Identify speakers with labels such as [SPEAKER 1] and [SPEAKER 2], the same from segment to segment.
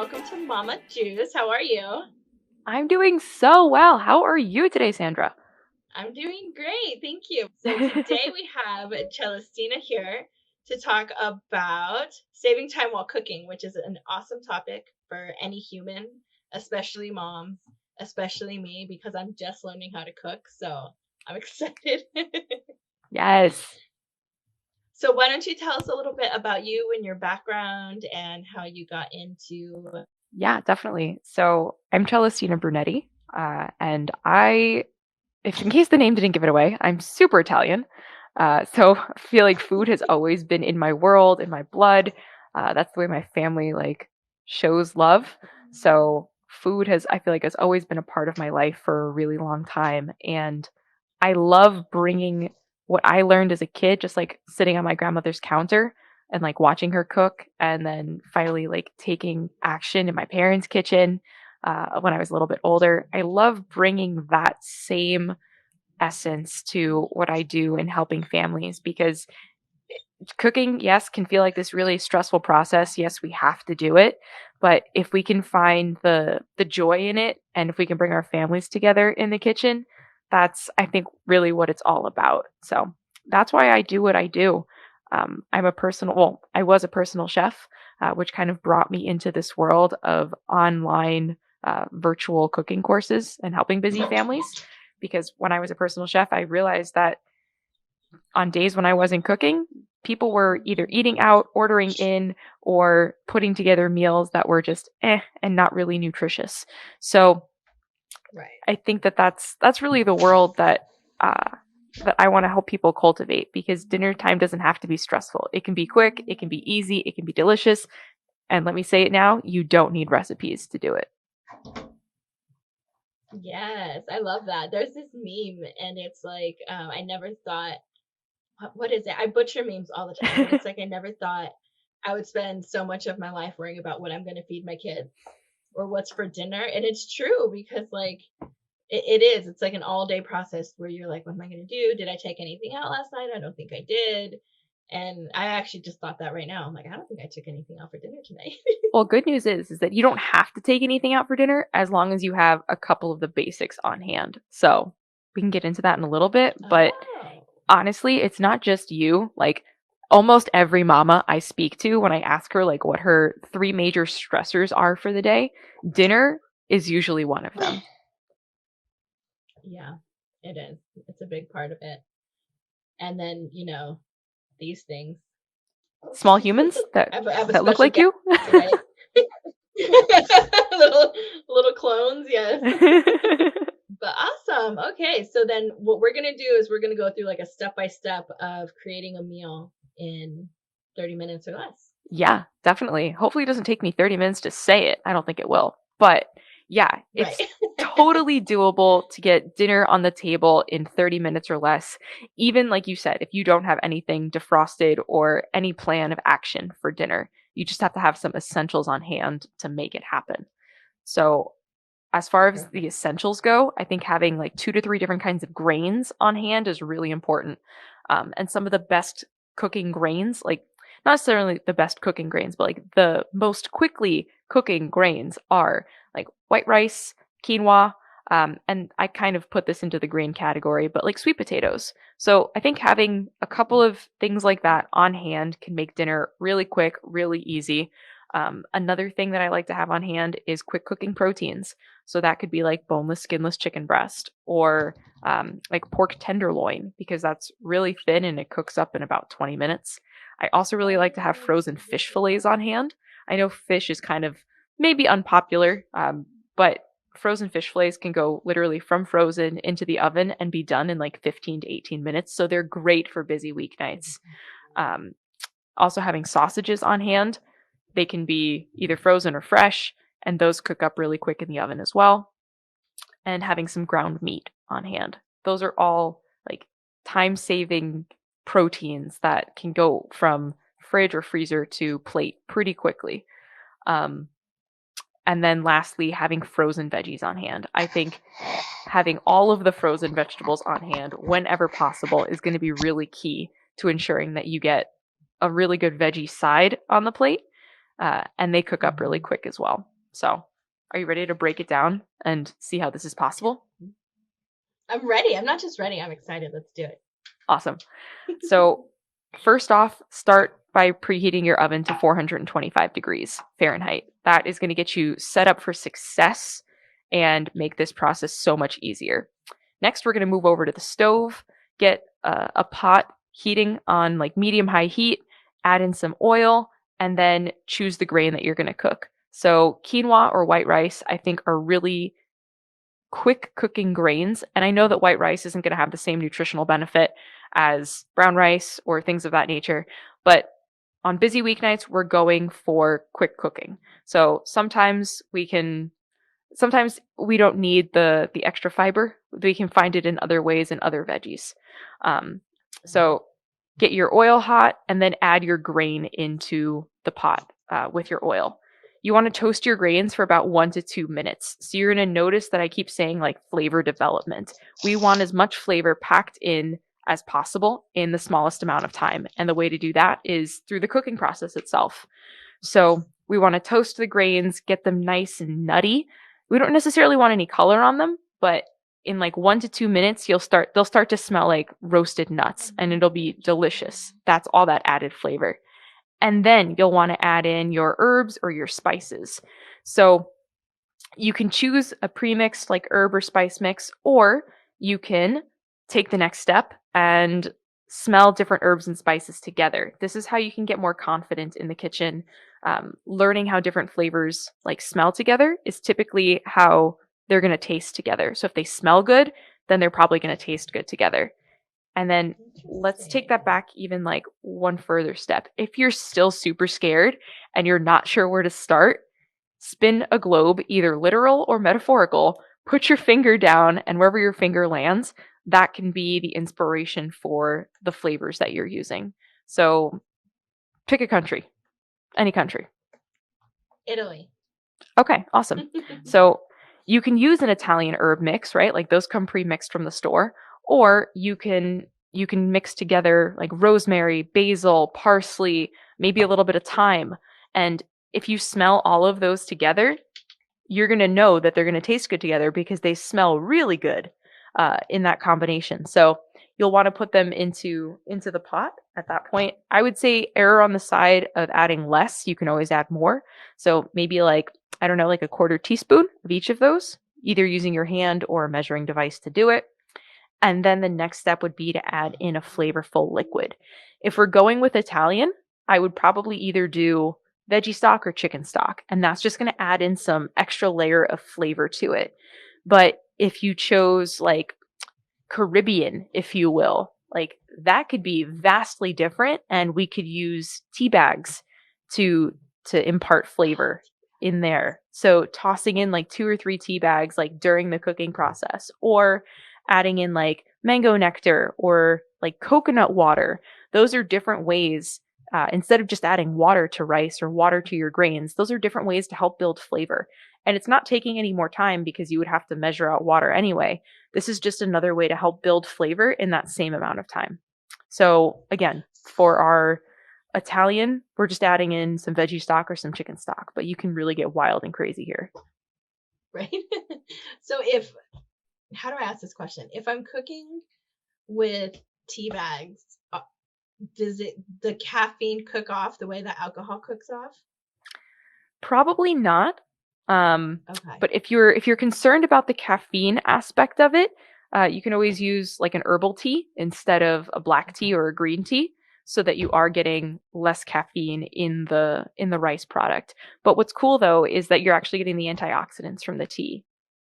[SPEAKER 1] welcome to Mama Juice. How are you?
[SPEAKER 2] I'm doing so well. How are you today, Sandra?
[SPEAKER 1] I'm doing great, thank you. So today we have Celestina here to talk about saving time while cooking, which is an awesome topic for any human, especially moms, especially me, because I'm just learning how to cook. So I'm excited.
[SPEAKER 2] Yes.
[SPEAKER 1] So why don't you tell us a little bit about you and your background and how you got into.
[SPEAKER 2] Yeah, definitely. So I'm Celestina Brunetti, and if in case the name didn't give it away, I'm super Italian. So I feel like food has always been in my world, in my blood. That's the way my family shows love. So food I feel like, has always been a part of my life for a really long time, and I love bringing what I learned as a kid, just like sitting on my grandmother's counter and like watching her cook, and then finally like taking action in my parents' kitchen when I was a little bit older. I love bringing that same essence to what I do in helping families because cooking, yes, can feel like this really stressful process. Yes, we have to do it, but if we can find the joy in it, and if we can bring our families together in the kitchen, that's, I think, really what it's all about. So that's why I do what I do. I was a personal chef, which kind of brought me into this world of online virtual cooking courses and helping busy families. Because when I was a personal chef, I realized that on days when I wasn't cooking, people were either eating out, ordering in, or putting together meals that were just and not really nutritious. So
[SPEAKER 1] Right.
[SPEAKER 2] I think that's really the world that I want to help people cultivate, because dinner time doesn't have to be stressful. It can be quick, it can be easy, it can be delicious. And let me say it now, you don't need recipes to do it.
[SPEAKER 1] Yes, I love that. There's this meme, and it's like, I never thought, what is it? I butcher memes all the time, but it's like I never thought I would spend so much of my life worrying about what I'm going to feed my kids or what's for dinner. And it's true because, like, it is. It's like an all day process where you're like, what am I going to do? Did I take anything out last night? I don't think I did. And I actually just thought that right now. I'm like, I don't think I took anything out for dinner tonight.
[SPEAKER 2] Well, good news is that you don't have to take anything out for dinner as long as you have a couple of the basics on hand. So we can get into that in a little bit, but
[SPEAKER 1] Oh,
[SPEAKER 2] honestly, it's not just you. Like almost every mama I speak to, when I ask her like what her three major stressors are for the day, dinner is usually one of them.
[SPEAKER 1] yeah, it is. It's a big part of it. And then, these things.
[SPEAKER 2] Small humans
[SPEAKER 1] I have a
[SPEAKER 2] that look
[SPEAKER 1] special
[SPEAKER 2] like
[SPEAKER 1] guest
[SPEAKER 2] you.
[SPEAKER 1] today. little little clones, yes. But awesome. Okay, so then what we're gonna do is we're gonna go through like a step by step of creating a meal in 30 minutes or less.
[SPEAKER 2] Yeah, definitely. Hopefully, it doesn't take me 30 minutes to say it. I don't think it will. But yeah,
[SPEAKER 1] Right.
[SPEAKER 2] it's totally doable to get dinner on the table in 30 minutes or less. Even like you said, if you don't have anything defrosted or any plan of action for dinner, you just have to have some essentials on hand to make it happen. So, as far as the
[SPEAKER 1] Perfect.
[SPEAKER 2] essentials go, I think having like 2 to 3 different kinds of grains on hand is really important. And some of the best cooking grains, like not necessarily the best cooking grains, but like the most quickly cooking grains are like white rice, quinoa, and I kind of put this into the grain category, but like sweet potatoes. So I think having a couple of things like that on hand can make dinner really quick, really easy. Another thing that I like to have on hand is quick cooking proteins. So that could be like boneless, skinless chicken breast, or like pork tenderloin, because that's really thin and it cooks up in about 20 minutes. I also really like to have frozen fish fillets on hand. I know fish is kind of maybe unpopular, but frozen fish fillets can go literally from frozen into the oven and be done in like 15 to 18 minutes. So they're great for busy weeknights. Um, Also, having sausages on hand, they can be either frozen or fresh, and those cook up really quick in the oven as well. And having some ground meat on hand. Those are all like time saving proteins that can go from fridge or freezer to plate pretty quickly. Um, and then lastly, having frozen veggies on hand. I think having all of the frozen vegetables on hand whenever possible is going to be really key to ensuring that you get a really good veggie side on the plate, and they cook up really quick as well. So, are you ready to break it down and see how this is possible?
[SPEAKER 1] I'm ready. I'm not just ready. I'm excited. Let's do
[SPEAKER 2] Awesome. So, first off, start by preheating your oven to 425 degrees Fahrenheit. That is going to get you set up for success and make this process so much easier. Next, we're going to move over to the stove, get a pot heating on like medium high heat, add in some oil, and then choose the grain that you're going to cook. So, quinoa or white rice, I think, are really quick cooking grains. And I know that white rice isn't going to have the same nutritional benefit as brown rice or things of that nature. But on busy weeknights, we're going for quick cooking. So sometimes we don't need the extra fiber. We can find it in other ways in other veggies. Um, so get your oil hot and then add your grain into the pot with your oil. You want to toast your grains for about 1 to 2 minutes. So you're going to notice that I keep saying like flavor development. We want as much flavor packed in as possible in the smallest amount of time. And the way to do that is through the cooking process itself. So we want to toast the grains, get them nice and nutty. We don't necessarily want any color on them, but in like 1 to 2 minutes, they'll start to smell like roasted nuts and it'll be delicious. That's all that added flavor. And then you'll want to add in your herbs or your spices. So you can choose a premixed like herb or spice mix, or you can take the next step and smell different herbs and spices together. This is how you can get more confident in the kitchen. Learning how different flavors like smell together is typically how they're going to taste together. So if they smell good, then they're probably going to taste good together. And then let's take that back even like one further step. If you're still super scared and you're not sure where to start, spin a globe, either literal or metaphorical, put your finger down, and wherever your finger lands, that can be the inspiration for the flavors that you're using. So pick a country, any country.
[SPEAKER 1] Italy.
[SPEAKER 2] Okay, awesome. So you can use an Italian herb mix, right? Like those come pre-mixed from the store, or you can mix together like rosemary, basil, parsley, maybe a little bit of thyme. And if you smell all of those together, you're going to know that they're going to taste good together because they smell really good in that combination. So you'll want to put them into the pot at that point. I would say err on the side of adding less. You can always add more. So maybe like, I don't know, like a quarter teaspoon of each of those, either using your hand or a measuring device to do it. And then the next step would be to add in a flavorful liquid. If we're going with Italian, I would probably either do veggie stock or chicken stock, and that's just going to add in some extra layer of flavor to it. But if you chose like Caribbean, if you will, like that could be vastly different, and we could use tea bags to impart flavor in there. So tossing in like 2 or 3 tea bags like during the cooking process, or adding in like mango nectar or like coconut water. Those are different ways. Instead of just adding water to rice or water to your grains, those are different ways to help build flavor. And it's not taking any more time because you would have to measure out water anyway. This is just another way to help build flavor in that same amount of time. So again, for our Italian, we're just adding in some veggie stock or some chicken stock, but you can really get wild and crazy here.
[SPEAKER 1] Right? So how do I ask this question? If I'm cooking with tea bags, does the caffeine cook off the way that alcohol cooks off?
[SPEAKER 2] Probably not.
[SPEAKER 1] Okay.
[SPEAKER 2] But if you're concerned about the caffeine aspect of it, you can always use like an herbal tea instead of a black tea or a green tea, so that you are getting less caffeine in the rice product. But what's cool though is that you're actually getting the antioxidants from the tea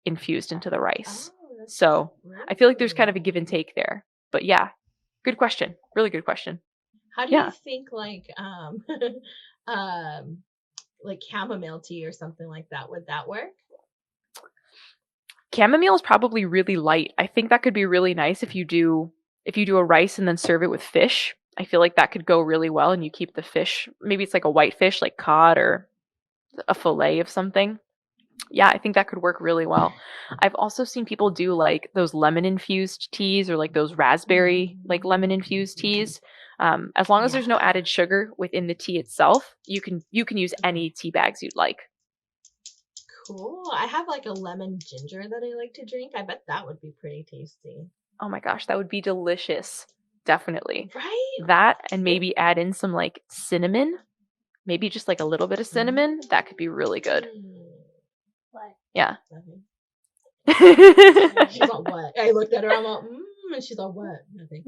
[SPEAKER 2] infused into the rice.
[SPEAKER 1] Oh,
[SPEAKER 2] So I feel like there's kind of a
[SPEAKER 1] really?
[SPEAKER 2] give and take there. But yeah, good question. Really good question.
[SPEAKER 1] How do you
[SPEAKER 2] Yeah.
[SPEAKER 1] think um like chamomile tea or something like that, would that work?
[SPEAKER 2] Chamomile is probably really light. I think that could be really nice if you do a rice and then serve it with fish. I feel like that could go really well, and you keep the fish. Maybe it's like a white fish like cod or a fillet of something. Yeah, I think that could work really well. I've also seen people do like those lemon infused teas or like those raspberry like lemon infused teas. As long as
[SPEAKER 1] Yeah.
[SPEAKER 2] there's no added sugar within the tea itself, you can use
[SPEAKER 1] Okay.
[SPEAKER 2] any tea bags you'd like.
[SPEAKER 1] Cool. I have like a lemon ginger that I like to drink. I bet that would be pretty tasty.
[SPEAKER 2] Oh my gosh, that would be delicious. Definitely.
[SPEAKER 1] Right?
[SPEAKER 2] That and
[SPEAKER 1] It,
[SPEAKER 2] maybe add in some like cinnamon, maybe just like a little bit of cinnamon. That could be really good.
[SPEAKER 1] what?
[SPEAKER 2] Yeah.
[SPEAKER 1] She's all what? I looked at her, I'm all, and she's all what? Nothing.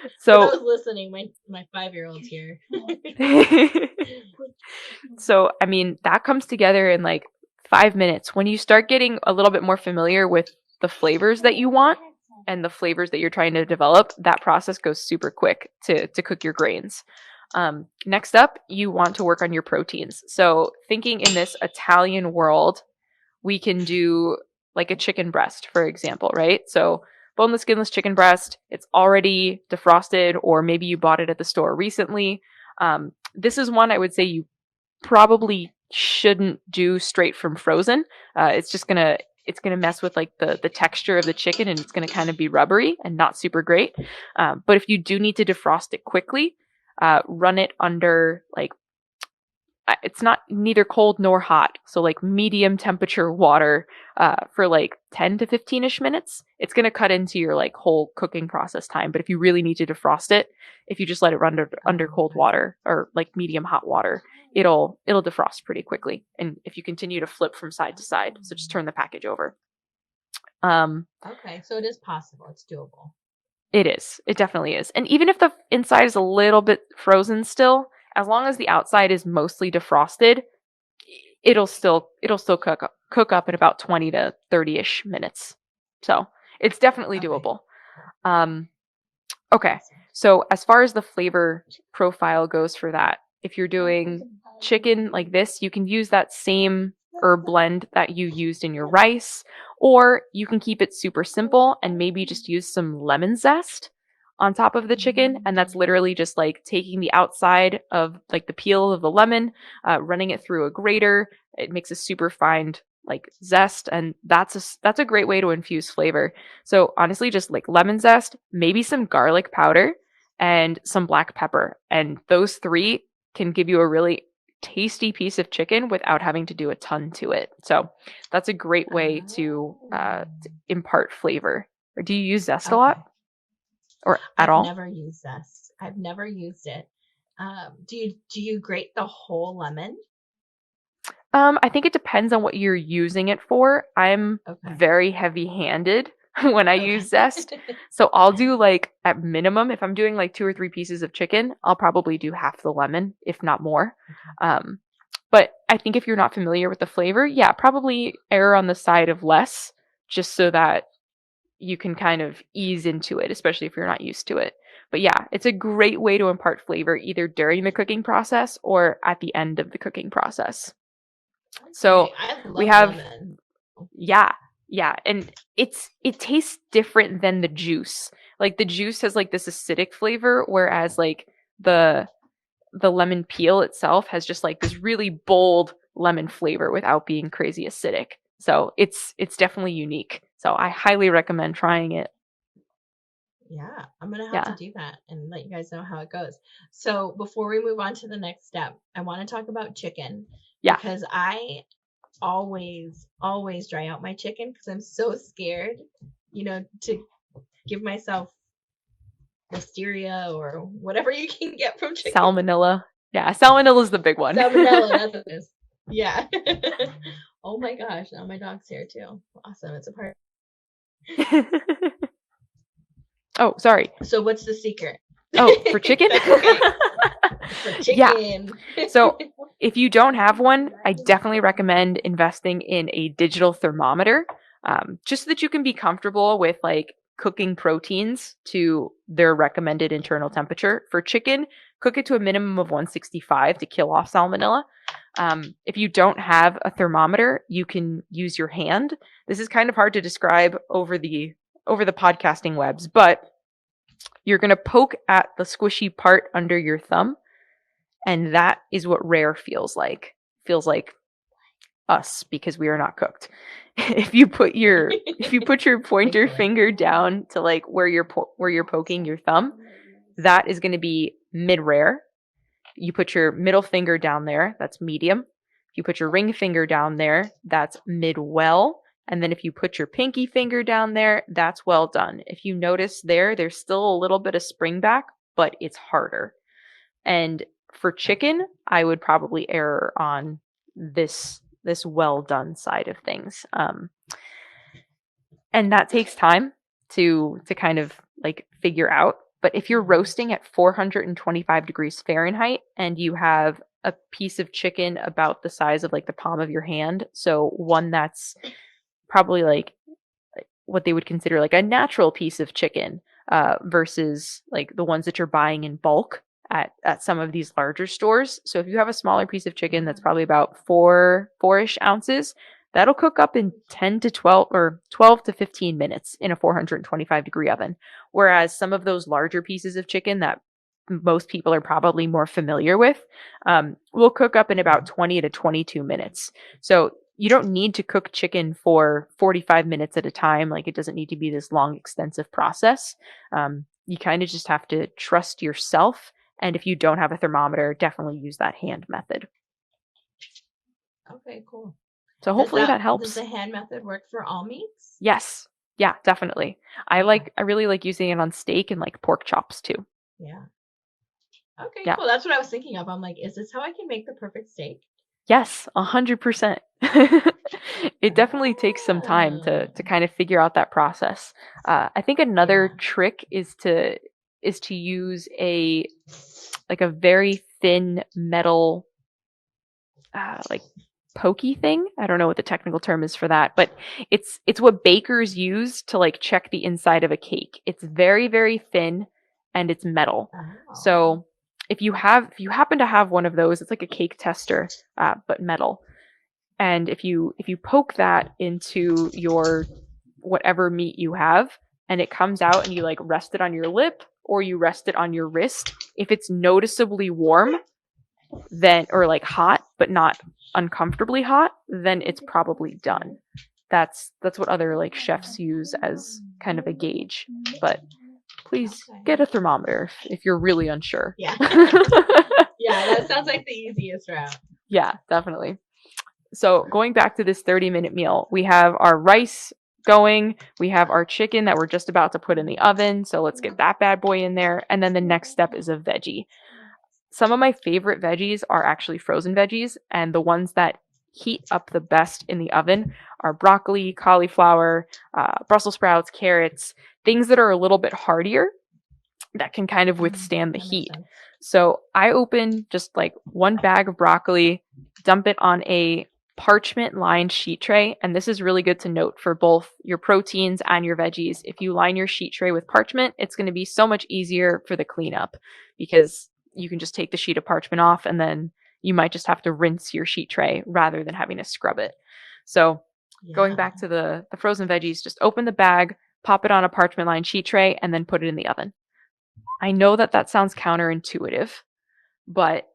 [SPEAKER 1] For
[SPEAKER 2] So,
[SPEAKER 1] those listening, my 5-year-old's here.
[SPEAKER 2] so I mean, that comes together in like 5 minutes. When you start getting a little bit more familiar with the flavors that you want and the flavors that you're trying to develop, that process goes super quick to cook your grains. Next up, you want to work on your proteins. So, thinking in this Italian world, we can do like a chicken breast, for example, right? So, boneless, skinless chicken breast, it's already defrosted, or maybe you bought it at the store recently. This is one I would say you probably shouldn't do straight from frozen. It's gonna mess with like the texture of the chicken, and it's gonna kind of be rubbery and not super great. But if you do need to defrost it quickly, run it under like it's not neither cold nor hot, so like medium temperature water for like 10 to 15ish minutes. It's going to cut into your like whole cooking process time. But if you really need to defrost it, if you just let it run under cold water or like medium hot water, it'll defrost pretty quickly. And if you continue to flip from side to side, so just turn the package over.
[SPEAKER 1] Okay, so it is possible. It's doable.
[SPEAKER 2] It is. It definitely is. And even if the inside is a little bit frozen still, as long as the outside is mostly defrosted, it'll still cook up in about 20 to 30ish minutes. So it's definitely doable. Okay. So as far as the flavor profile goes for that, if you're doing chicken like this, you can use that same herb blend that you used in your rice, or you can keep it super simple and maybe just use some lemon zest on top of the chicken. And that's literally just like taking the outside of like the peel of the lemon, running it through a grater. It makes a super fine like zest, and that's a great way to infuse flavor. So honestly, just like lemon zest, maybe some garlic powder and some black pepper, and those three can give you a really tasty piece of chicken without having to do a ton to it. So that's a great way to impart flavor. Or do you use zest a lot, or at all?
[SPEAKER 1] I've never used zest. I've never used it. Do you grate the whole lemon?
[SPEAKER 2] I think it depends on what you're using it for. I'm very heavy-handed when I use zest. So I'll do like at minimum, if I'm doing like 2 or 3 pieces of chicken, I'll probably do half the lemon, if not more. But I think if you're not familiar with the flavor, yeah, probably err on the side of less, just so that you can kind of ease into it, especially if you're not used to it. But yeah, it's a great way to impart flavor either during the cooking process or at the end of the cooking process. So we have lemon. Yeah, and it tastes different than the juice. Like the juice has like this acidic flavor, whereas like the lemon peel itself has just like this really bold lemon flavor without being crazy acidic. So it's definitely unique. So I highly recommend trying it.
[SPEAKER 1] Yeah, I'm gonna have to do that and let you guys know how it goes. So before we move on to the next step, I want to talk about chicken.
[SPEAKER 2] Yeah.
[SPEAKER 1] Because I always dry out my chicken because I'm so scared, to give myself listeria or whatever you can get from chicken.
[SPEAKER 2] Salmonella. Yeah, salmonella is the big one.
[SPEAKER 1] Salmonella, that's what it is. Yeah. Oh my gosh, now my dog's here too. Awesome, it's a part.
[SPEAKER 2] Oh, sorry.
[SPEAKER 1] So what's the secret?
[SPEAKER 2] Oh, for chicken?
[SPEAKER 1] For chicken.
[SPEAKER 2] Yeah. So if you don't have one, I definitely recommend investing in a digital thermometer, just so that you can be comfortable with like cooking proteins to their recommended internal temperature. For chicken, cook it to a minimum of 165 to kill off salmonella. If you don't have a thermometer, you can use your hand. This is kind of hard to describe over the podcasting webs, but you're going to poke at the squishy part under your thumb, and that is what rare feels like. Feels like us, because we are not cooked. If you put your pointer finger down to like where you're poking your thumb, that is going to be mid-rare. You put your middle finger down there, that's medium. If you put your ring finger down there, that's mid-well. And then if you put your pinky finger down there, that's well done. If you notice there's still a little bit of spring back, but it's harder. And for chicken, I would probably err on this well done side of things. And that takes time to kind of like figure out. But if you're roasting at 425 degrees Fahrenheit and you have a piece of chicken about the size of like the palm of your hand, so one that's probably like what they would consider like a natural piece of chicken versus like the ones that you're buying in bulk at some of these larger stores. So if you have a smaller piece of chicken that's probably about four-ish ounces, that'll cook up in 10 to 12 or 12 to 15 minutes in a 425 degree oven. Whereas some of those larger pieces of chicken that most people are probably more familiar with will cook up in about 20 to 22 minutes. So you don't need to cook chicken for 45 minutes at a time. Like it doesn't need to be this long, extensive process. You kind of just have to trust yourself. And if you don't have a thermometer, definitely use that hand method.
[SPEAKER 1] Okay, cool.
[SPEAKER 2] So hopefully that helps.
[SPEAKER 1] Does the hand method work for all meats?
[SPEAKER 2] Yes. Yeah, definitely. I really like using it on steak and like pork chops too.
[SPEAKER 1] Yeah. Okay,
[SPEAKER 2] yeah.
[SPEAKER 1] Cool. That's what I was thinking of. I'm like, is this how I can make the perfect steak?
[SPEAKER 2] Yes, 100%. It definitely takes some time to kind of figure out that process. I think another trick is to use a very thin metal like pokey thing. I don't know what the technical term is for that, but it's what bakers use to like check the inside of a cake. It's very, very thin and it's metal.
[SPEAKER 1] Oh.
[SPEAKER 2] So if you happen to have one of those, it's like a cake tester, but metal. And if you poke that into your whatever meat you have and it comes out and you like rest it on your lip or you rest it on your wrist, if it's noticeably warm, then or like hot but not uncomfortably hot, then it's probably done. That's what other like chefs use as kind of a gauge. But please get a thermometer if you're really unsure.
[SPEAKER 1] Yeah. Yeah, that sounds like the easiest route.
[SPEAKER 2] Yeah, definitely. So going back to this 30-minute meal, we have our rice going, we have our chicken that we're just about to put in the oven, so let's get that bad boy in there, and then the next step is a veggie. Some of my favorite veggies are actually frozen veggies, and the ones that heat up the best in the oven are broccoli, cauliflower, Brussels sprouts, carrots, things that are a little bit hardier that can kind of withstand the heat. So I open just like one bag of broccoli, dump it on a parchment lined sheet tray. And this is really good to note for both your proteins and your veggies. If you line your sheet tray with parchment, it's going to be so much easier for the cleanup because you can just take the sheet of parchment off and then you might just have to rinse your sheet tray rather than having to scrub it. So going back to the frozen veggies, just open the bag, pop it on a parchment lined sheet tray, and then put it in the oven. I know that sounds counterintuitive, but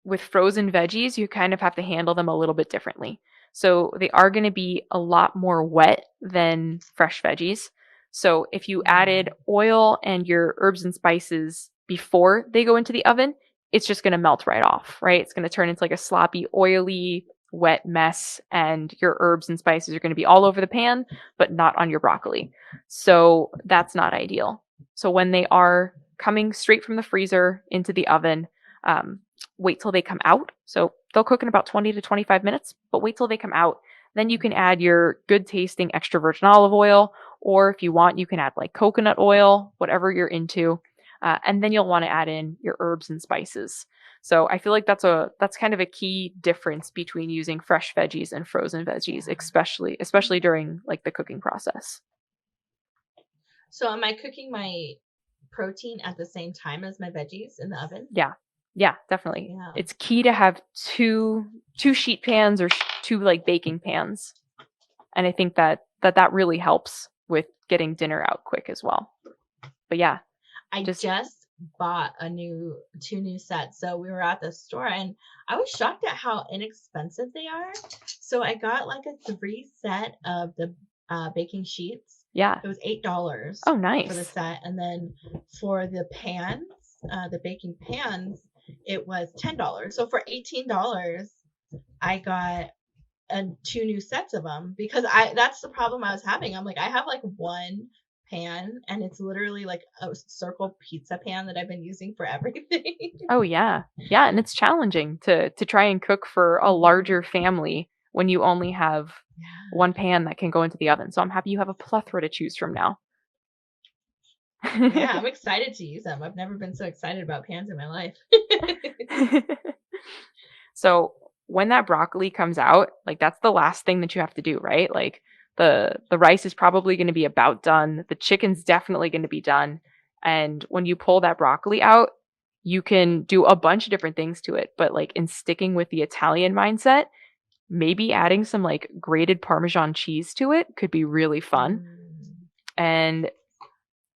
[SPEAKER 2] with frozen veggies, you kind of have to handle them a little bit differently. So they are going to be a lot more wet than fresh veggies. So if you added oil and your herbs and spices before they go into the oven, it's just going to melt right off, right? It's going to turn into like a sloppy, oily, wet mess, and your herbs and spices are going to be all over the pan, but not on your broccoli. So that's not ideal. So when they are coming straight from the freezer into the oven, wait till they come out. So they'll cook in about 20 to 25 minutes, but wait till they come out. Then you can add your good tasting extra virgin olive oil, or if you want, you can add like coconut oil, whatever you're into. And then you'll want to add in your herbs and spices. So I feel like that's kind of a key difference between using fresh veggies and frozen veggies, especially during like the cooking process.
[SPEAKER 1] So am I cooking my protein at the same time as my veggies in the oven?
[SPEAKER 2] Yeah, definitely. Yeah. It's key to have two sheet pans or two like baking pans. And I think that really helps with getting dinner out quick as well. But yeah.
[SPEAKER 1] I just bought two new sets. So we were at the store and I was shocked at how inexpensive they are. So I got like a 3 set of the baking sheets.
[SPEAKER 2] Yeah.
[SPEAKER 1] It was $8.
[SPEAKER 2] Oh, nice.
[SPEAKER 1] For the set. And then for the pans, the baking pans, it was $10. So for $18, I got two new sets of them because I that's the problem I was having. I'm like, I have like one pan and it's literally like a circle pizza pan that I've been using for everything.
[SPEAKER 2] Oh yeah. Yeah, and it's challenging to try and cook for a larger family when you only have
[SPEAKER 1] Yeah.
[SPEAKER 2] one pan that can go into the oven. So I'm happy you have a plethora to choose from now.
[SPEAKER 1] Yeah, I'm excited to use them. I've never been so excited about pans in my life.
[SPEAKER 2] So when that broccoli comes out, like that's the last thing that you have to do, right? Like the rice is probably going to be about done. The chicken's definitely going to be done. And when you pull that broccoli out, you can do a bunch of different things to it, but like in sticking with the Italian mindset, maybe adding some like grated Parmesan cheese to it could be really fun.
[SPEAKER 1] Mm.
[SPEAKER 2] And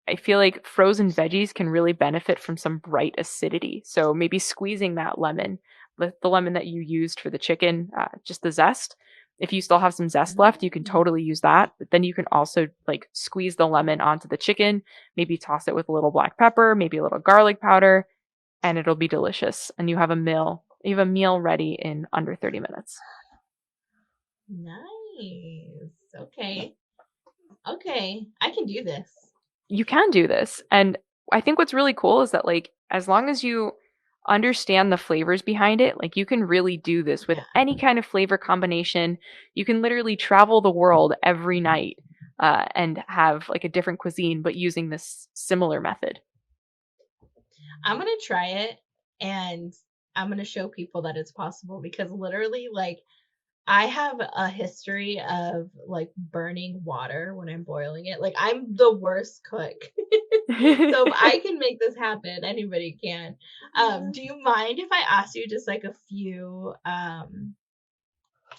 [SPEAKER 2] I feel like frozen veggies can really benefit from some bright acidity. So maybe squeezing that lemon, the lemon that you used for the chicken, just the zest. If you still have some zest left, you can
[SPEAKER 1] Mm.
[SPEAKER 2] totally use that. But then you can also like squeeze the lemon onto the chicken, maybe toss it with a little black pepper, maybe a little garlic powder, and it'll be delicious. And you have a meal. You have a meal ready in under 30 minutes.
[SPEAKER 1] Nice. Okay. Okay. I can do this.
[SPEAKER 2] You can do this. And I think what's really cool is that like as long as you understand the flavors behind it, like you can really do this with
[SPEAKER 1] Yeah.
[SPEAKER 2] any kind of flavor combination. You can literally travel the world every night and have like a different cuisine, but using this similar method.
[SPEAKER 1] I'm gonna try it and I'm gonna show people that it's possible because literally, like, I have a history of like burning water when I'm boiling it. Like, I'm the worst cook. So if I can make this happen, anybody can. Do you mind if I ask you just like a few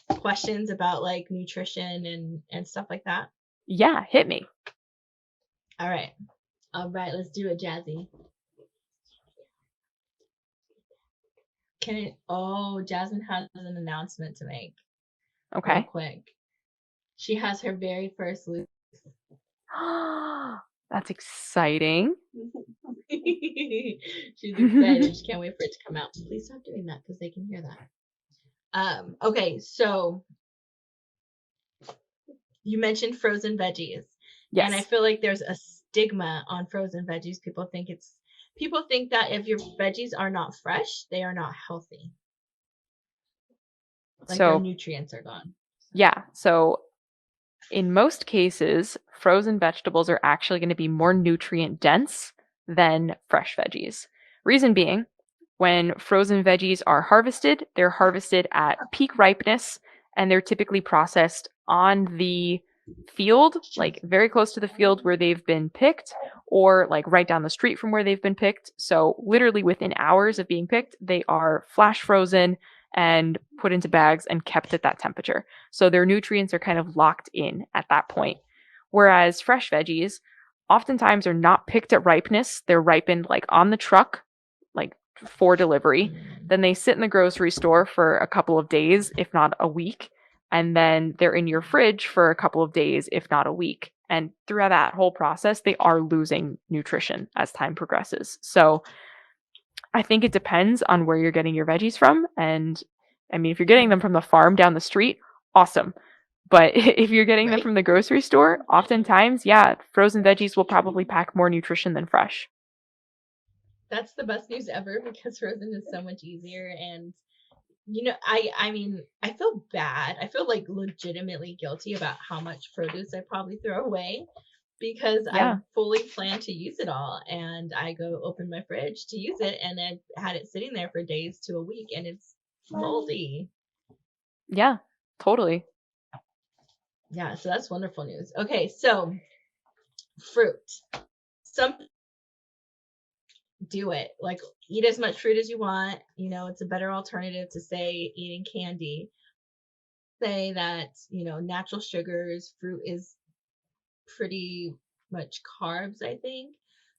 [SPEAKER 1] questions about like nutrition and stuff like that?
[SPEAKER 2] Yeah, hit me.
[SPEAKER 1] All right. All right, let's do it, Jazzy. Can it Oh, Jasmine has an announcement to make real
[SPEAKER 2] Okay.
[SPEAKER 1] quick. She has her very first loop.
[SPEAKER 2] That's exciting.
[SPEAKER 1] She's excited. She can't wait for it to come out. Please stop doing that because they can hear that. Okay, so you mentioned frozen veggies. And I
[SPEAKER 2] Yes.
[SPEAKER 1] feel like there's a stigma on frozen veggies. People think that if your veggies are not fresh, they are not healthy. Like their
[SPEAKER 2] So,
[SPEAKER 1] nutrients are gone.
[SPEAKER 2] yeah. So in most cases, frozen vegetables are actually going to be more nutrient dense than fresh veggies. Reason being, when frozen veggies are harvested, they're harvested at peak ripeness and they're typically processed on the field, like very close to the field where they've been picked, or like right down the street from where they've been picked. So, literally within hours of being picked, they are flash frozen and put into bags and kept at that temperature. So their nutrients are kind of locked in at that point. Whereas fresh veggies oftentimes are not picked at ripeness. They're ripened like on the truck, like for delivery.
[SPEAKER 1] Mm.
[SPEAKER 2] Then they sit in the grocery store for a couple of days, if not a week. And then they're in your fridge for a couple of days, if not a week. And throughout that whole process, they are losing nutrition as time progresses. So I think it depends on where you're getting your veggies from. And I mean, if you're getting them from the farm down the street, awesome. But if you're getting them
[SPEAKER 1] Right?
[SPEAKER 2] from the grocery store, oftentimes, yeah, frozen veggies will probably pack more nutrition than fresh.
[SPEAKER 1] That's the best news ever because frozen is so much easier and I mean, I feel bad. I feel like legitimately guilty about how much produce I probably throw away because I
[SPEAKER 2] Yeah.
[SPEAKER 1] fully plan to use it all and I go open my fridge to use it and I had it sitting there for days to a week and it's moldy.
[SPEAKER 2] Yeah, totally.
[SPEAKER 1] Yeah, so that's wonderful news. Okay, so fruit. Some do it. Like eat as much fruit as you want. It's a better alternative to say eating candy. Say that, natural sugars, fruit is pretty much carbs, I think.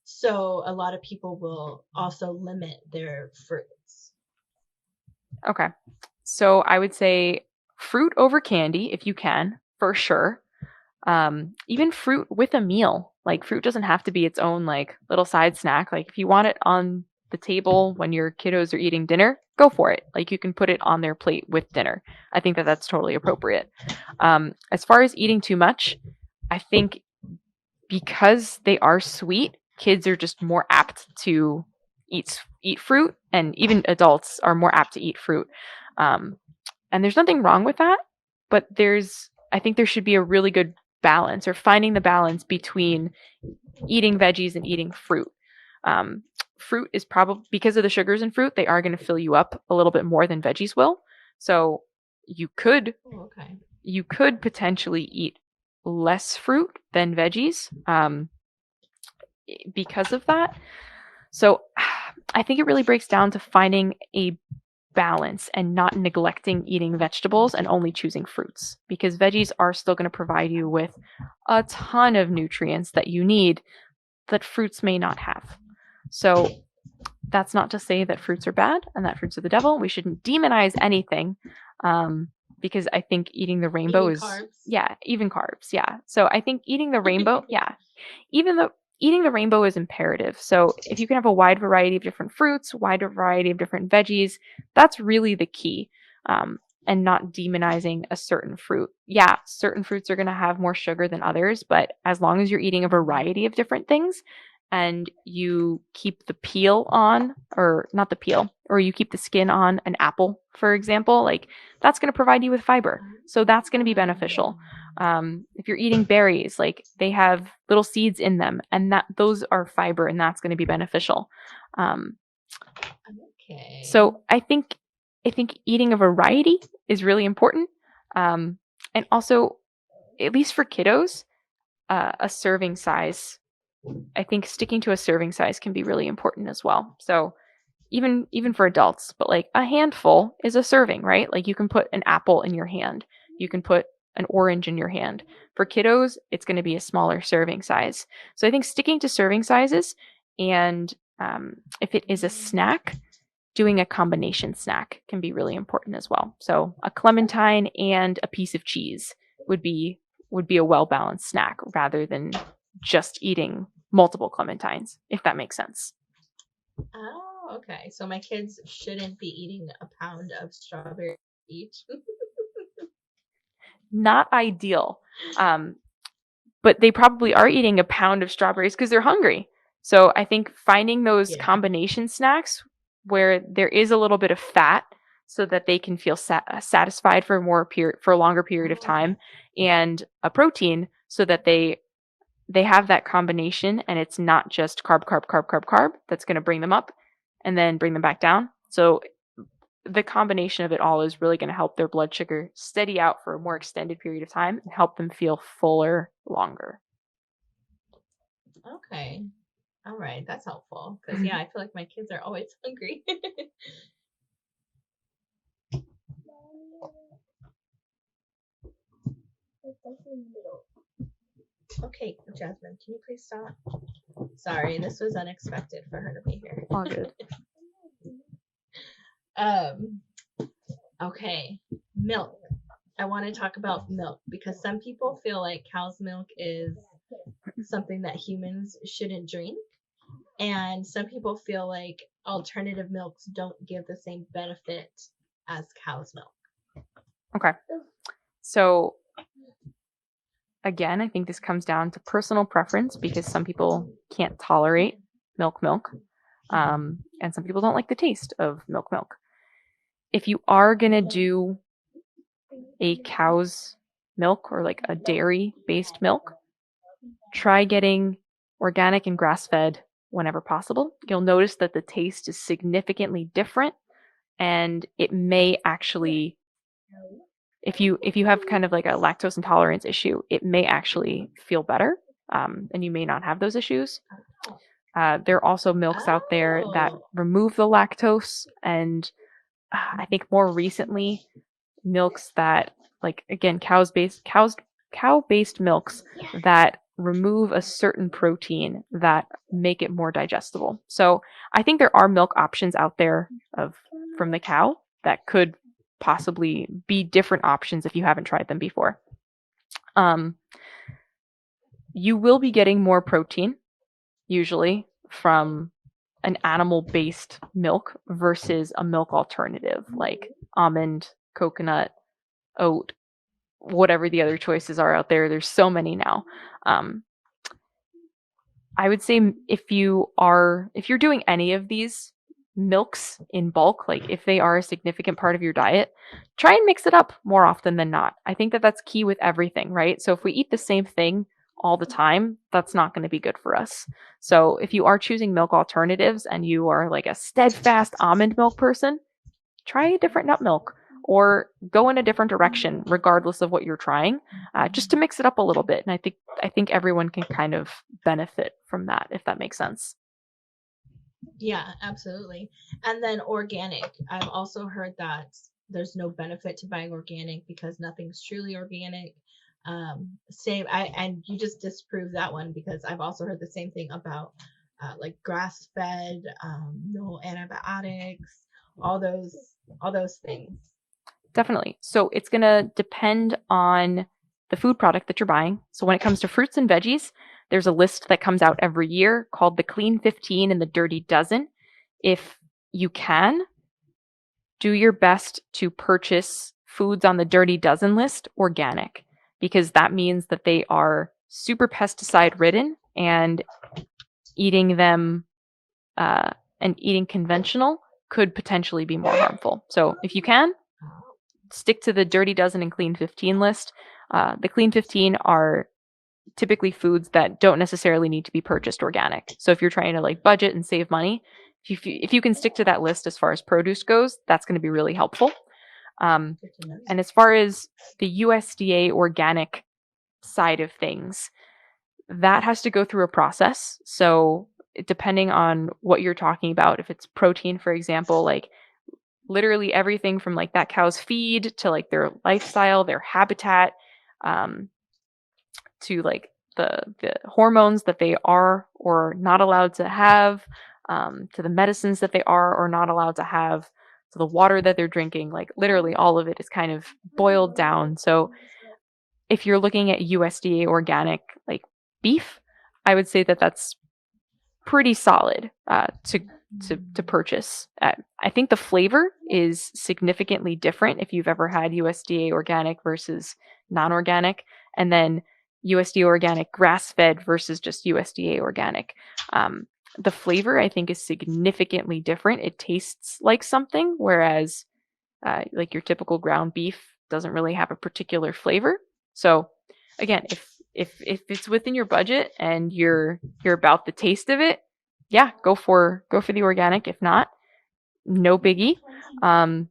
[SPEAKER 1] So a lot of people will also limit their fruits.
[SPEAKER 2] Okay. So I would say fruit over candy if you can, for sure. Even fruit with a meal. Like fruit doesn't have to be its own like little side snack. Like if you want it on the the table when your kiddos are eating dinner, go for it. Like you can put it on their plate with dinner. I think that that's totally appropriate. As far as eating too much, I think because they are sweet, kids are just more apt to eat fruit, and even adults are more apt to eat fruit. And there's nothing wrong with that, but I think there should be a really good balance, or finding the balance between eating veggies and eating fruit. Fruit is probably, because of the sugars in fruit, they are going to fill you up a little bit more than veggies will. So you could potentially eat less fruit than veggies because of that. So I think it really breaks down to finding a balance and not neglecting eating vegetables and only choosing fruits, because veggies are still going to provide you with a ton of nutrients that you need that fruits may not have. So that's not to say that fruits are bad and that fruits are the devil. We shouldn't demonize anything, because I think eating the rainbow is carbs. Yeah, even carbs. Yeah. So I think eating the rainbow, eating the rainbow is imperative. So if you can have a wide variety of different fruits, wide variety of different veggies, that's really the key. And not demonizing a certain fruit. Yeah, certain fruits are going to have more sugar than others, but as long as you're eating a variety of different things and you keep the peel on, or not the peel, or you keep the skin on an apple, for example, like that's going to provide you with fiber. So that's going to be beneficial. If you're eating berries, like they have little seeds in them, and those are fiber, and that's going to be beneficial.
[SPEAKER 1] Okay.
[SPEAKER 2] So I think eating a variety is really important. And also, at least for kiddos, a serving size. I think sticking to a serving size can be really important as well. So even for adults, but like a handful is a serving, right? Like you can put an apple in your hand. You can put an orange in your hand. For kiddos, it's going to be a smaller serving size. So I think sticking to serving sizes, and if it is a snack, doing a combination snack can be really important as well. So a clementine and a piece of cheese would be a well-balanced snack, rather than just eating multiple clementines, if that makes sense.
[SPEAKER 1] Oh, okay. So my kids shouldn't be eating a pound of strawberry each.
[SPEAKER 2] Not ideal. But they probably are eating a pound of strawberries because they're hungry. So I think finding those combination snacks where there is a little bit of fat, so that they can feel satisfied for a longer period of time, and a protein so that they have that combination, and it's not just carb that's going to bring them up and then bring them back down. So the combination of it all is really going to help their blood sugar steady out for a more extended period of time and help them feel fuller longer.
[SPEAKER 1] Okay. All right. That's helpful. Because, I feel like my kids are always hungry. Okay, Jasmine, can you please stop? Sorry, this was unexpected for her to be here.
[SPEAKER 2] All good.
[SPEAKER 1] Okay, milk. I want to talk about milk because some people feel like cow's milk is something that humans shouldn't drink, and some people feel like alternative milks don't give the same benefit as cow's milk.
[SPEAKER 2] Okay. So again, I think this comes down to personal preference, because some people can't tolerate milk, and some people don't like the taste of milk. If you are going to do a cow's milk, or like a dairy-based milk, try getting organic and grass-fed whenever possible. You'll notice that the taste is significantly different, and it may actually, if you have kind of like a lactose intolerance issue, it may actually feel better, and you may not have those issues. There are also milks out there that remove the lactose, and I think more recently, milks that, like, again, cow-based milks that remove a certain protein that make it more digestible. So I think there are milk options out there from the cow that could possibly be different options if you haven't tried them before. You will be getting more protein usually from an animal-based milk versus a milk alternative like almond, coconut, oat, whatever the other choices are out there. There's so many now. Um, I would say if you're doing any of these milks in bulk, like if they are a significant part of your diet, try and mix it up more often than not. I think that that's key with everything, right? So if we eat the same thing all the time, that's not going to be good for us. So if you are choosing milk alternatives and you are like a steadfast almond milk person, try a different nut milk or go in a different direction regardless of what you're trying, just to mix it up a little bit. And I think everyone can kind of benefit from that, if that makes sense.
[SPEAKER 1] Yeah, absolutely. And then organic. I've also heard that there's no benefit to buying organic because nothing's truly organic. Same, and you just disproved that one because I've also heard the same thing about like grass fed, no antibiotics, all those all those things.
[SPEAKER 2] Definitely. So it's going to depend on the food product that you're buying. So when it comes to fruits and veggies, there's a list that comes out every year called the Clean 15 and the Dirty Dozen. If you can, do your best to purchase foods on the Dirty Dozen list organic, because that means that they are super pesticide ridden, and eating them and eating conventional could potentially be more harmful. So if you can, stick to the Dirty Dozen and Clean 15 list. The Clean 15 are typically foods that don't necessarily need to be purchased organic. So if you're trying to like budget and save money, if you can stick to that list as far as produce goes, that's going to be really helpful. Um, and as far as the USDA organic side of things, that has to go through a process. So depending on what you're talking about, if it's protein, for example, like literally everything from like that cow's feed to like their lifestyle, their habitat, um, to like the hormones that they are or not allowed to have, to the medicines that they are or not allowed to have, to the water that they're drinking. Like literally all of it is kind of boiled down. So if you're looking at USDA organic like beef, I would say that that's pretty solid to purchase. I think the flavor is significantly different if you've ever had USDA organic versus non-organic, and then USDA organic grass-fed versus just USDA organic. The flavor I think is significantly different. It tastes like something, whereas like your typical ground beef doesn't really have a particular flavor. So again, if it's within your budget and you're about the taste of it, yeah, go for the organic. If not, no biggie. Um,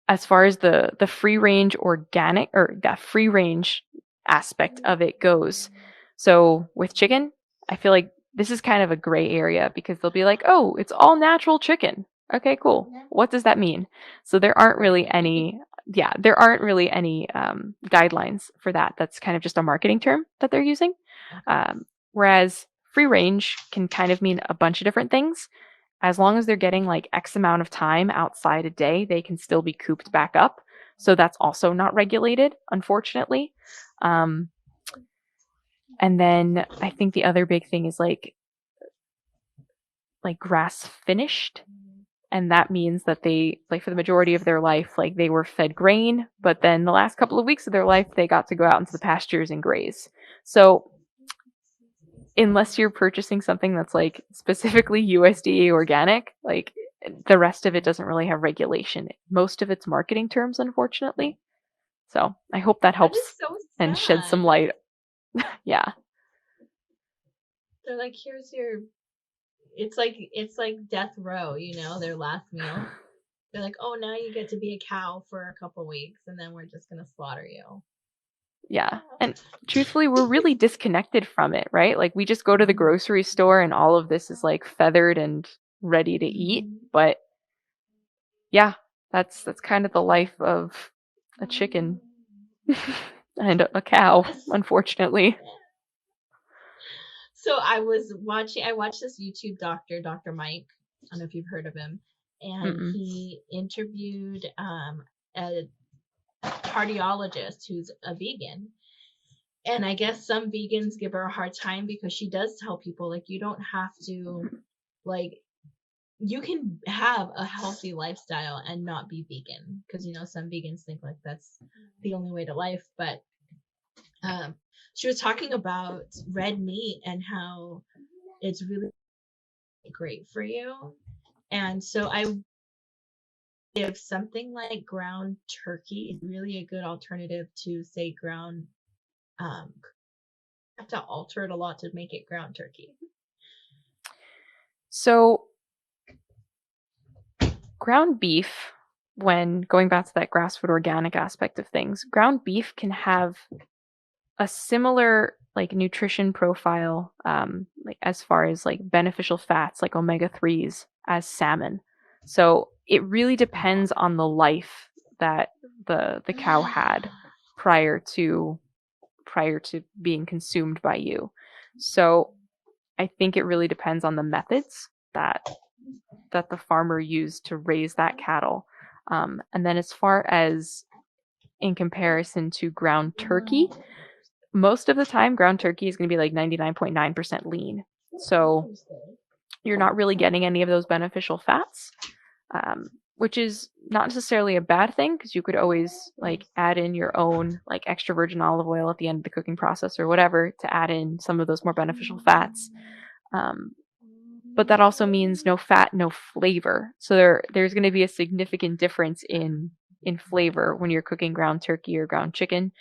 [SPEAKER 2] as far as the free range organic or that free range aspect of it goes, so with chicken, I feel like this is kind of a gray area because they'll be like, oh, it's all natural chicken. Okay, cool. What does that mean? So there aren't really any, yeah, there aren't really any guidelines for that. That's kind of just a marketing term that they're using. Whereas free range can kind of mean a bunch of different things. As long as they're getting like X amount of time outside a day, they can still be cooped back up. So that's also not regulated, unfortunately. Um, and then I think the other big thing is like grass finished. And that means that they, like for the majority of their life, like they were fed grain, but then the last couple of weeks of their life, they got to go out into the pastures and graze. So unless you're purchasing something that's like specifically USDA organic, like the rest of it doesn't really have regulation. Most of it's marketing terms, unfortunately. So I hope that
[SPEAKER 1] That is
[SPEAKER 2] helps
[SPEAKER 1] so
[SPEAKER 2] and shed some
[SPEAKER 1] sad.
[SPEAKER 2] light. Yeah.
[SPEAKER 1] They're like, here's your. It's like death row, you know, their last meal. They're like, oh, now you get to be a cow for a couple weeks, and then we're just gonna slaughter you.
[SPEAKER 2] Yeah. And truthfully, we're really disconnected from it, right? Like we just go to the grocery store and all of this is like feathered and ready to eat. But yeah, that's kind of the life of a chicken and a cow, unfortunately.
[SPEAKER 1] So I watched this YouTube doctor, Dr. Mike. I don't know if you've heard of him. And
[SPEAKER 2] Mm-mm.
[SPEAKER 1] he interviewed a cardiologist who's a vegan. And I guess some vegans give her a hard time because she does tell people like you don't have to like you can have a healthy lifestyle and not be vegan, because some vegans think like that's the only way to life. But she was talking about red meat and how it's really great for you. And so I if something like ground turkey is really a good alternative to, say, ground, um have to alter it a lot to make it ground turkey.
[SPEAKER 2] So ground beef, when going back to that grass-fed organic aspect of things, ground beef can have a similar like nutrition profile, like as far as like beneficial fats like omega-3s as salmon. So it really depends on the life that the cow had prior to being consumed by you. So I think it really depends on the methods that the farmer used to raise that cattle. And then as far as in comparison to ground turkey, most of the time ground turkey is going to be like 99.9% lean. So you're not really getting any of those beneficial fats, which is not necessarily a bad thing, because you could always like add in your own like extra virgin olive oil at the end of the cooking process or whatever to add in some of those more beneficial fats. But that also means no fat, no flavor. So there's going to be a significant difference in flavor when you're cooking ground turkey or ground chicken,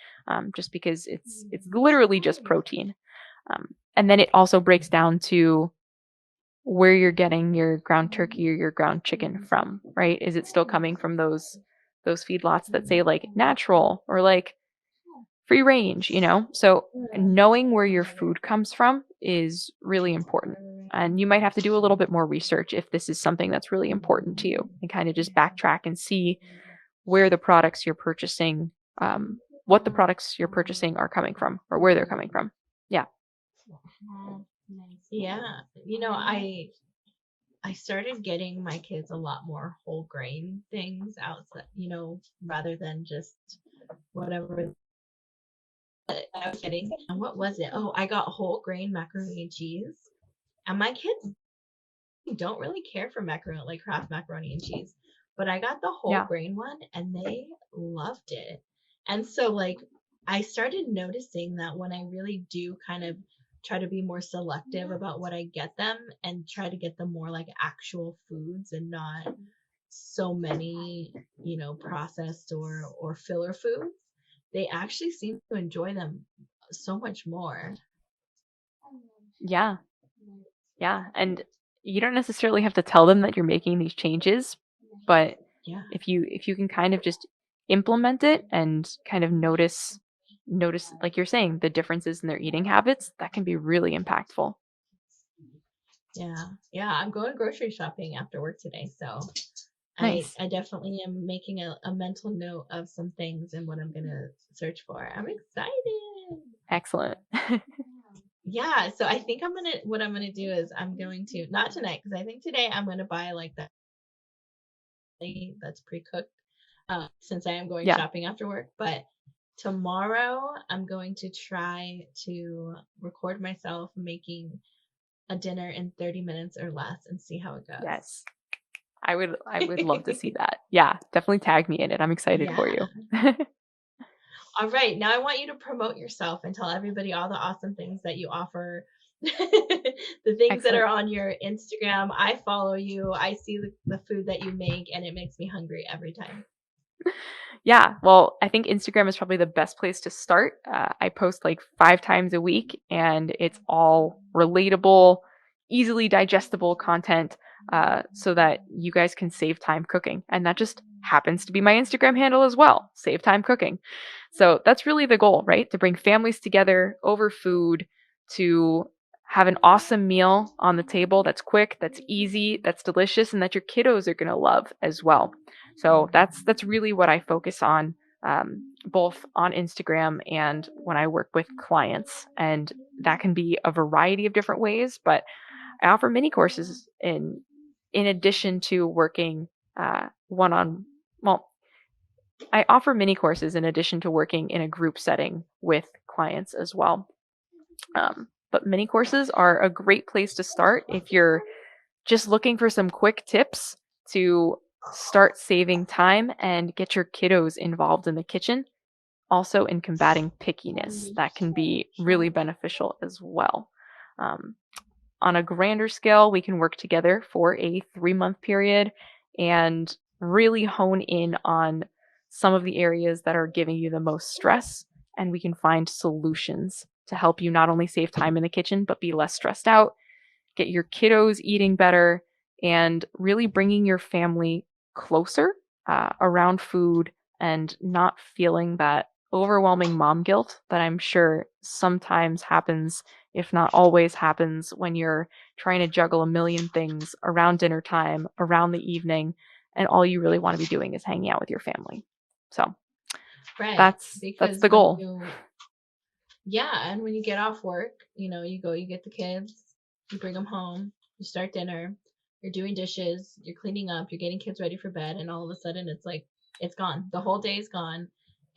[SPEAKER 2] just because it's literally just protein. And then it also breaks down to where you're getting your ground turkey or your ground chicken from, right? Is it still coming from those feedlots that say like natural or like free range, So knowing where your food comes from is really important. And you might have to do a little bit more research if this is something that's really important to you, and kind of just backtrack and see where the products you're purchasing, what the products you're purchasing are coming from or where they're coming from. Yeah.
[SPEAKER 1] Yeah. I started getting my kids a lot more whole grain things outside, rather than just whatever I was getting. And what was it? Oh, I got whole grain macaroni and cheese. And my kids don't really care for macaroni, like Kraft macaroni and cheese. But I got the whole
[SPEAKER 2] Yeah.
[SPEAKER 1] grain one and they loved it. And so, like, I started noticing that when I really do kind of try to be more selective about what I get them and try to get them more like actual foods and not so many, processed or filler foods, they actually seem to enjoy them so much more.
[SPEAKER 2] Yeah. Yeah. And you don't necessarily have to tell them that you're making these changes, but
[SPEAKER 1] Yeah.
[SPEAKER 2] if you can kind of just implement it and kind of notice like you're saying the differences in their eating habits, that can be really impactful.
[SPEAKER 1] Yeah. Yeah. I'm going grocery shopping after work today. So I,
[SPEAKER 2] Nice.
[SPEAKER 1] I definitely am making a mental note of some things and what I'm going to search for. I'm excited.
[SPEAKER 2] Excellent.
[SPEAKER 1] Yeah. So I think what I'm going to do is I'm going to, not tonight, because I think today I'm going to buy like that that's pre-cooked, since I am going
[SPEAKER 2] Yeah.
[SPEAKER 1] shopping after work. But tomorrow I'm going to try to record myself making a dinner in 30 minutes or less and see how it goes.
[SPEAKER 2] Yes. I would love to see that. Yeah, definitely tag me in it. I'm excited for
[SPEAKER 1] Yeah.
[SPEAKER 2] you.
[SPEAKER 1] All right. Now I want you to promote yourself and tell everybody all the awesome things that you offer. The things that
[SPEAKER 2] Excellent.
[SPEAKER 1] are on your Instagram. I follow you. I see the food that you make and it makes me hungry every time.
[SPEAKER 2] Yeah, well, I think Instagram is probably the best place to start. I post like 5 times a week, and it's all relatable, easily digestible content, so that you guys can save time cooking. And that just happens to be my Instagram handle as well, save time cooking. So that's really the goal, right? To bring families together over food, to have an awesome meal on the table that's quick, that's easy, that's delicious, and that your kiddos are going to love as well. So that's really what I focus on, both on Instagram and when I work with clients. And that can be a variety of different ways, but I offer mini courses in addition to working one on well, I offer mini courses in addition to working in a group setting with clients as well. But mini courses are a great place to start if you're just looking for some quick tips to start saving time and get your kiddos involved in the kitchen. Also, in combating pickiness, that can be really beneficial as well. Um, on a grander scale, we can work together for a 3-month period and really hone in on some of the areas that are giving you the most stress. And we can find solutions to help you not only save time in the kitchen, but be less stressed out, get your kiddos eating better, and really bringing your family closer around food and not feeling that overwhelming mom guilt that I'm sure sometimes happens, if not always happens, when you're trying to juggle a million things around dinner time, around the evening, and all you really want to be doing is hanging out with your family. So
[SPEAKER 1] Right.
[SPEAKER 2] that's
[SPEAKER 1] Because
[SPEAKER 2] the
[SPEAKER 1] when
[SPEAKER 2] goal.
[SPEAKER 1] you, yeah, and when you get off work, you go, you get the kids, you bring them home, you start dinner, you're doing dishes, you're cleaning up, you're getting kids ready for bed, and all of a sudden it's like, it's gone. The whole day's gone.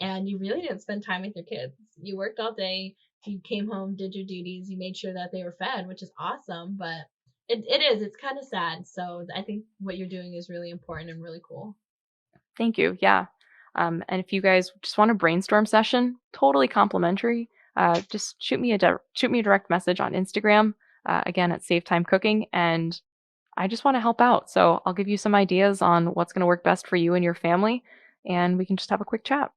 [SPEAKER 1] And you really didn't spend time with your kids. You worked all day, you came home, did your duties, you made sure that they were fed, which is awesome, but it's kind of sad. So I think what you're doing is really important and really cool.
[SPEAKER 2] Thank you. Yeah. And if you guys just want a brainstorm session, totally complimentary, just shoot me a direct message on Instagram, again at Save Time Cooking, and I just want to help out. So I'll give you some ideas on what's going to work best for you and your family, and we can just have a quick chat.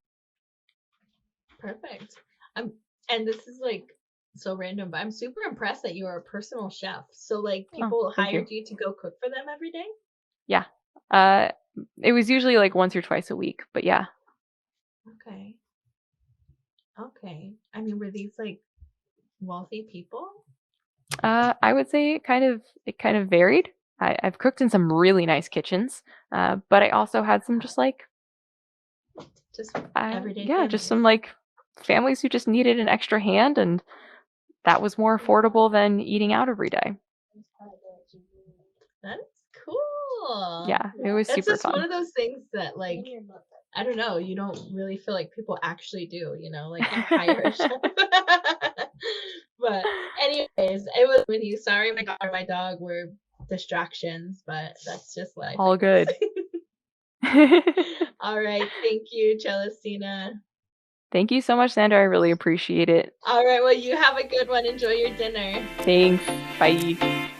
[SPEAKER 1] Perfect. I'm, and this is like so random, but I'm super impressed that you are a personal chef. So like
[SPEAKER 2] Oh,
[SPEAKER 1] people
[SPEAKER 2] thank you.
[SPEAKER 1] hired you to go cook for them every day?
[SPEAKER 2] Yeah. Uh, it was usually like once or twice a week, but yeah.
[SPEAKER 1] Okay. Okay. I mean, were these like wealthy people?
[SPEAKER 2] I would say it kind of varied. I've cooked in some really nice kitchens, but I also had some just like
[SPEAKER 1] Just everyday
[SPEAKER 2] yeah, just some
[SPEAKER 1] families.
[SPEAKER 2] like families who just needed an extra hand, and that was more affordable than eating out every day.
[SPEAKER 1] That's cool.
[SPEAKER 2] Yeah, it was
[SPEAKER 1] That's
[SPEAKER 2] super
[SPEAKER 1] just one
[SPEAKER 2] fun.
[SPEAKER 1] of those things that like I don't know, you don't really feel like people actually do, like you hire a chef. But anyways, it was with you. Sorry my daughter, my dog were distractions, but that's just life, I
[SPEAKER 2] All
[SPEAKER 1] guess.
[SPEAKER 2] good.
[SPEAKER 1] All right, thank you, Celestina.
[SPEAKER 2] Thank you so much, Sandra. I really appreciate it.
[SPEAKER 1] All right, well you have a good one. Enjoy your dinner.
[SPEAKER 2] Thanks. Bye.